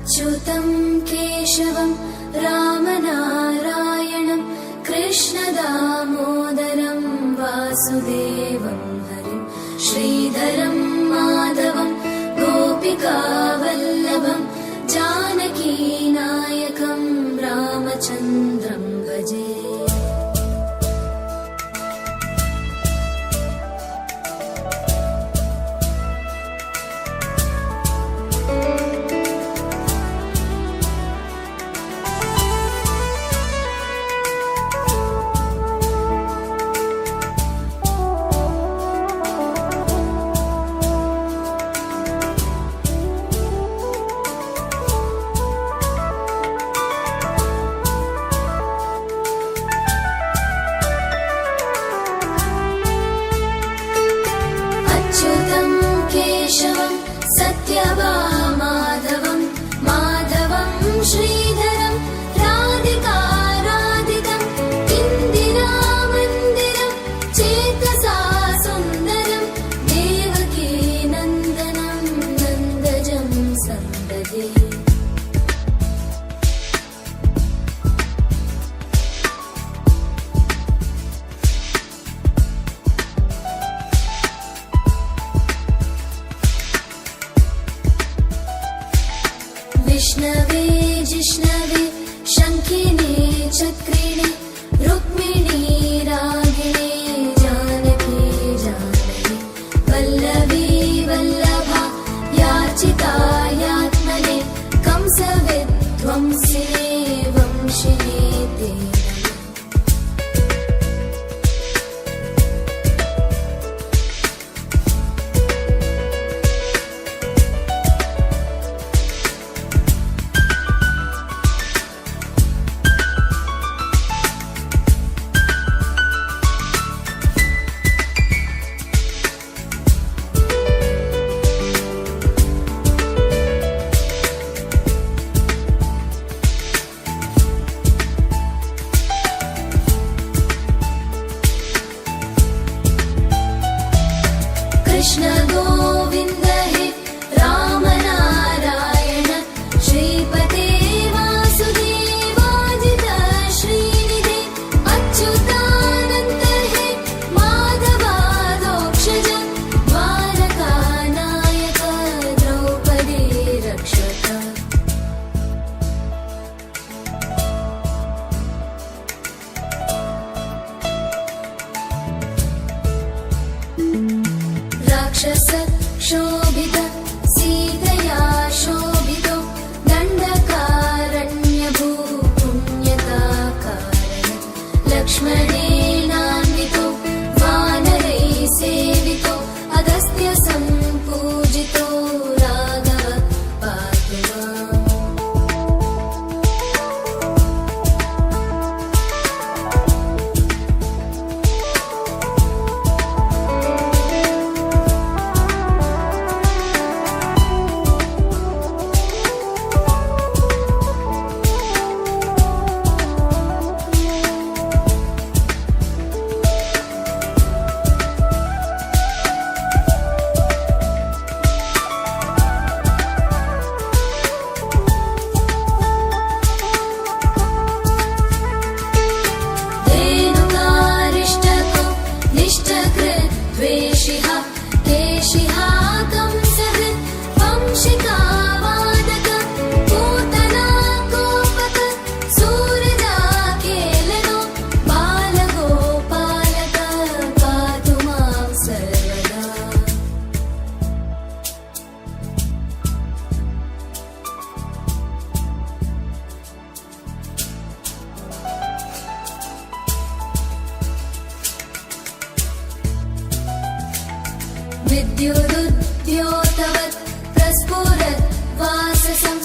अच्युतं केशवं रामनारायणं कृष्णदामोदरं वासुदेवं हरिं श्रीधरं माधवं गोपिकावल्लभं जानकीनायकं रामचन्द्रं भजे। केशवं सत्यभामाधवं माधवं श्रीधरं राधिकाराधितं इन्दिरामन्दिरं चेतसा सुन्दरं देवकी नन्दनं नन्दजं सन्ददे। विष्णवे जिष्णवे शङ्खिने चक्रिणे रुक्मिणी रागिणे जानकी जानकी वल्लभी वल्लभा याचिता यात्मने कंसविध्वंसिने वंशिने ते कृष्ण गोविन्द हे राम नारायण श्रीपते वासुदेवाजित श्रीनिधे अच्युतानन्द हे माधवादोक्षज द्वारकानायक द्रौपदी रक्षक। राक्षस क्षोभित सीतया शोभितो दण्डकारण्यभू पुण्यताकारण लक्ष्मणेनान्वितो वानरैः सेवितो अगस्त्य सम्पूजितो राघव पातु माम्। द्वेषिः केशिः कंसहृत् वंशिका वादक पूतना कोपक सूरजा केलनो बालगोपालक पातु मां सर्वदा। विद्युदुद्योतवत् प्रस्फुरत् वाससं